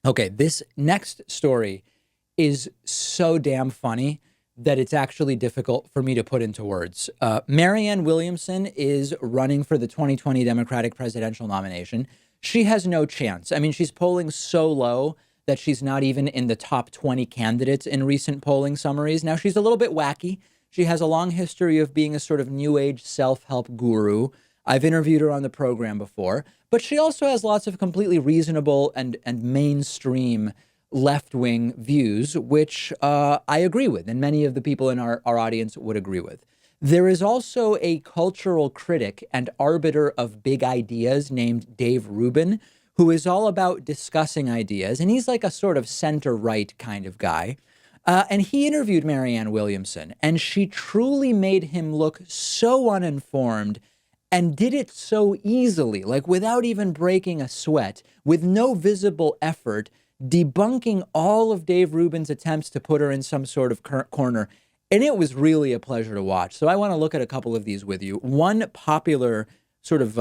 Okay, this next story is so damn funny that it's actually difficult for me to put into words. Marianne Williamson is running for the 2020 Democratic presidential nomination. She has no chance. I mean, she's polling so low that she's not even in the top 20 candidates in recent polling summaries. Now, she's a little bit wacky. She has a long history of being a sort of new age self-help guru. I've interviewed her on the program before, but she also has lots of completely reasonable and mainstream left-wing views, which I agree with, and many of the people in our audience would agree with. There is also a cultural critic and arbiter of big ideas named Dave Rubin, who is all about discussing ideas, and he's like a sort of center-right kind of guy. And he interviewed Marianne Williamson, and she truly made him look so uninformed and did it so easily, like without even breaking a sweat, with no visible effort, debunking all of Dave Rubin's attempts to put her in some sort of corner. And it was really a pleasure to watch. So I want to look at a couple of these with you. One popular sort of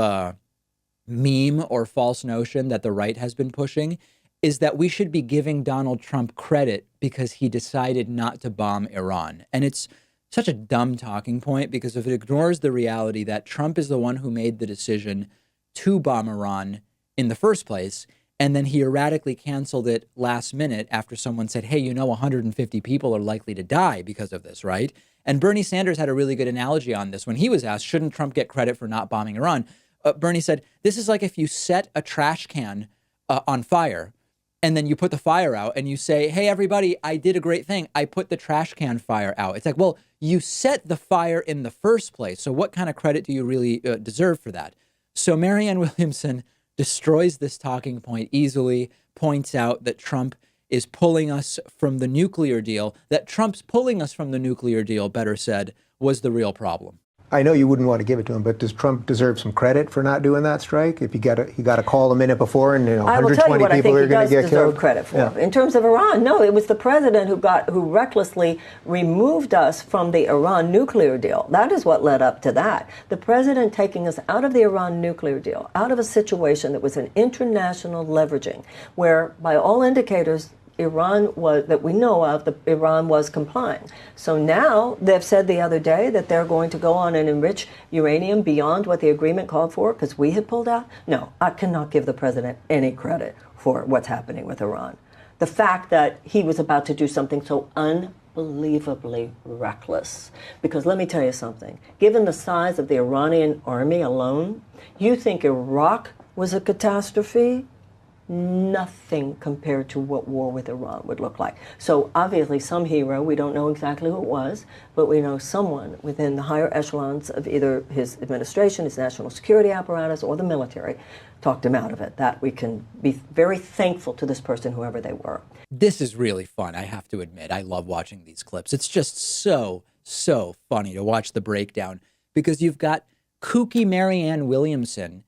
meme or false notion that the right has been pushing is that we should be giving Donald Trump credit because he decided not to bomb Iran. And it's such a dumb talking point because if it ignores the reality that Trump is the one who made the decision to bomb Iran in the first place, and then he erratically canceled it last minute after someone said, hey, 150 people are likely to die because of this, right? And Bernie Sanders had a really good analogy on this when he was asked, shouldn't Trump get credit for not bombing Iran? Bernie said, this is like if you set a trash can on fire and then you put the fire out and you say, hey, everybody, I did a great thing. I put the trash can fire out. It's like, well, you set the fire in the first place. So what kind of credit do you really deserve for that? So Marianne Williamson destroys this talking point easily, points out that Trump is pulling us from the nuclear deal, that Trump's pulling us from the nuclear deal, better said, was the real problem. I know you wouldn't want to give it to him, but does Trump deserve some credit for not doing that strike? If he got a call a minute before, and 120 people are going to get killed. I will tell you what I think he does deserve credit for. Yeah. In terms of Iran, no, it was the president who recklessly removed us from the Iran nuclear deal. That is what led up to that. The president taking us out of the Iran nuclear deal, out of a situation that was an international leveraging, where by all indicators Iran was, that we know of, Iran was complying. So now they've said the other day that they're going to go on and enrich uranium beyond what the agreement called for because we had pulled out. No, I cannot give the president any credit for what's happening with Iran. The fact that he was about to do something so unbelievably reckless. Because let me tell you something, given the size of the Iranian army alone, you think Iraq was a catastrophe? Nothing compared to what war with Iran would look like. So obviously some hero, we don't know exactly who it was, but we know someone within the higher echelons of either his administration, his national security apparatus, or the military talked him out of it. That we can be very thankful to this person, whoever they were. This is really fun, I have to admit. I love watching these clips. It's just so funny to watch the breakdown because you've got kooky Marianne Williamson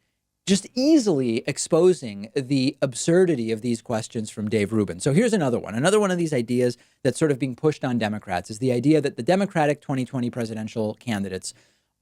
just easily exposing the absurdity of these questions from Dave Rubin. So here's another one. Another one of these ideas that's sort of being pushed on Democrats is the idea that the Democratic 2020 presidential candidates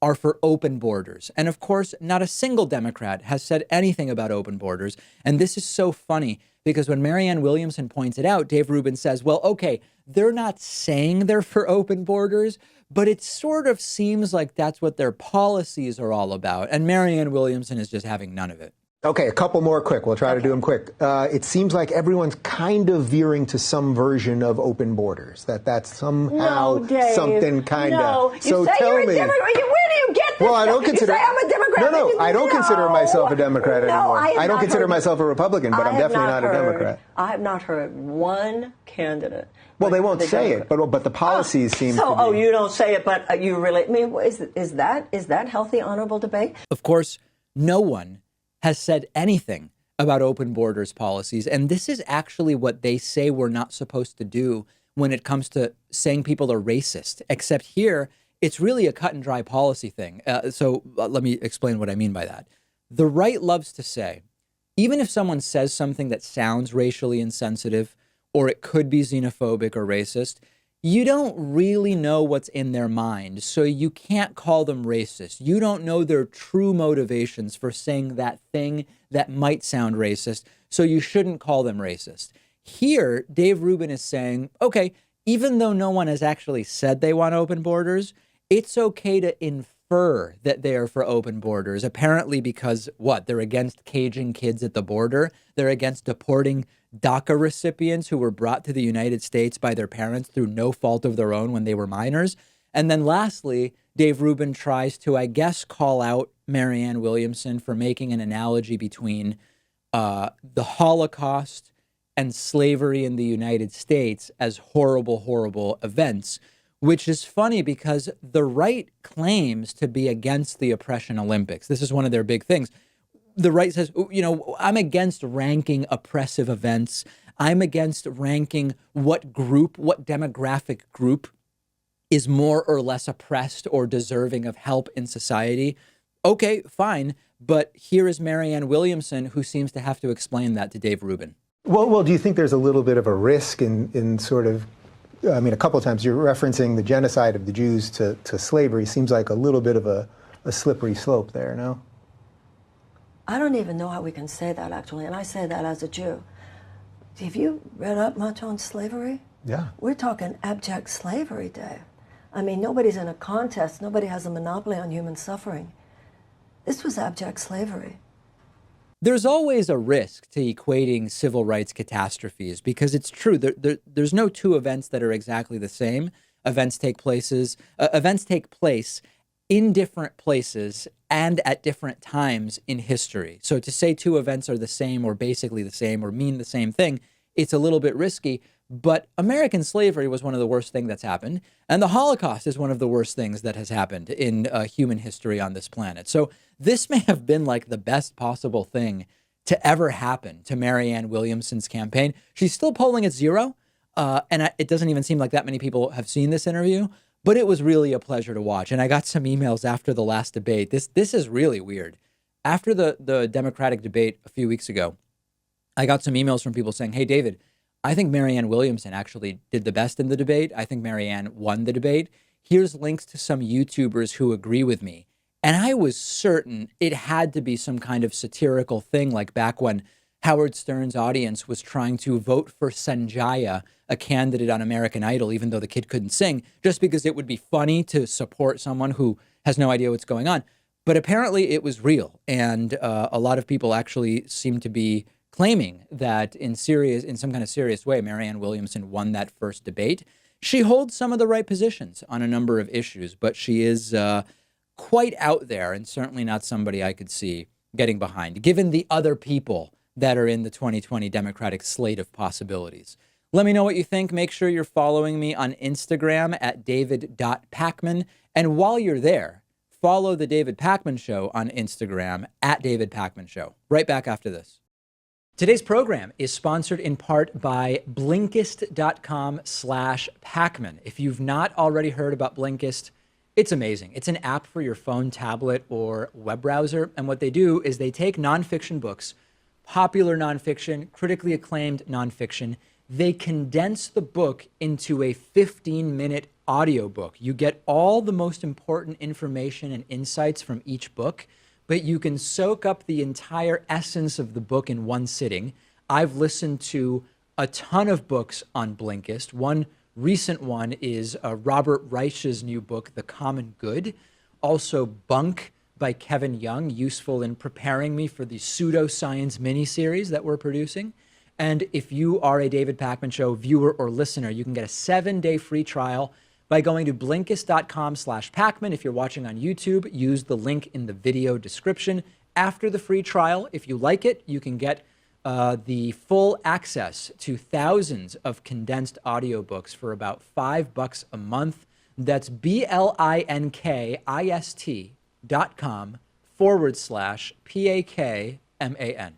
are for open borders. And of course, not a single Democrat has said anything about open borders. And this is so funny because when Marianne Williamson points it out, Dave Rubin says, well, okay, they're not saying they're for open borders, but it sort of seems like that's what their policies are all about. And Marianne Williamson is just having none of it. Okay, a couple more quick. We'll try to do them quick. It seems like everyone's kind of veering to some version of open borders. That's somehow something kind of. No, you say you're a Democrat. Where do you get this? Well, I don't consider. You say I'm a Democrat. No, I don't consider myself a Democrat anymore. I don't consider myself a Republican, but I'm definitely not a Democrat. I have not heard one candidate. Well, they won't say it, but the policies seem to be. Oh, you don't say it, but you really. I mean, is that healthy, honorable debate? Of course, no one has said anything about open borders policies. And this is actually what they say we're not supposed to do when it comes to saying people are racist, except here, it's really a cut and dry policy thing. So let me explain what I mean by that. The right loves to say, even if someone says something that sounds racially insensitive, or it could be xenophobic or racist, you don't really know what's in their mind, so you can't call them racist. You don't know their true motivations for saying that thing that might sound racist, so you shouldn't call them racist. Here, Dave Rubin is saying, okay, even though no one has actually said they want open borders, it's okay to infer that they are for open borders, apparently because, what, they're against caging kids at the border? They're against deporting DACA recipients who were brought to the United States by their parents through no fault of their own when they were minors. And then lastly, Dave Rubin tries to, I guess, call out Marianne Williamson for making an analogy between the Holocaust and slavery in the United States as horrible, horrible events, which is funny because the right claims to be against the Oppression Olympics. This is one of their big things. The right says, you know, I'm against ranking oppressive events. I'm against ranking what group, what demographic group is more or less oppressed or deserving of help in society. Okay, fine. But here is Marianne Williamson, who seems to have to explain that to Dave Rubin. Well, do you think there's a little bit of a risk in sort of, I mean, a couple of times you're referencing the genocide of the Jews to slavery. Seems like a little bit of a slippery slope there, no? I don't even know how we can say that, actually, and I say that as a Jew. Have you read up much on slavery? Yeah. We're talking abject slavery, Dave. I mean, nobody's in a contest. Nobody has a monopoly on human suffering. This was abject slavery. There's always a risk to equating civil rights catastrophes because it's true. There's no two events that are exactly the same. Events take place in different places and at different times in history. So to say two events are the same or basically the same or mean the same thing, it's a little bit risky. But American slavery was one of the worst things that's happened. And the Holocaust is one of the worst things that has happened in human history on this planet. So this may have been like the best possible thing to ever happen to Marianne Williamson's campaign. She's still polling at 0. It doesn't even seem like that many people have seen this interview. But it was really a pleasure to watch. And I got some emails after the last debate. This is really weird. After the Democratic debate a few weeks ago, I got some emails from people saying, hey, David, I think Marianne Williamson actually did the best in the debate. I think Marianne won the debate. Here's links to some YouTubers who agree with me. And I was certain it had to be some kind of satirical thing, like back when Howard Stern's audience was trying to vote for Sanjaya, a candidate on American Idol, even though the kid couldn't sing, just because it would be funny to support someone who has no idea what's going on. But apparently it was real. And a lot of people actually seem to be claiming that in some kind of serious way, Marianne Williamson won that first debate. She holds some of the right positions on a number of issues, but she is quite out there and certainly not somebody I could see getting behind, given the other people that are in the 2020 Democratic slate of possibilities. Let me know what you think. Make sure you're following me on Instagram at david.pakman. And while you're there, follow The David Pakman Show on Instagram at David Pakman Show. Right back after this. Today's program is sponsored in part by Blinkist.com/Pakman. If you've not already heard about Blinkist, it's amazing. It's an app for your phone, tablet, or web browser. And what they do is they take nonfiction books, popular nonfiction, critically acclaimed nonfiction. They condense the book into a 15-minute audiobook. You get all the most important information and insights from each book, but you can soak up the entire essence of the book in one sitting. I've listened to a ton of books on Blinkist. One recent one is Robert Reich's new book, The Common Good. Also Bunk by Kevin Young, useful in preparing me for the pseudoscience miniseries that we're producing. And if you are a David Pakman Show viewer or listener, you can get a 7-day free trial by going to Blinkist.com/Pakman. If you're watching on YouTube, use the link in the video description. After the free trial, if you like it, you can get the full access to thousands of condensed audiobooks for about $5 a month. That's BLINKIST.com/PAKMAN.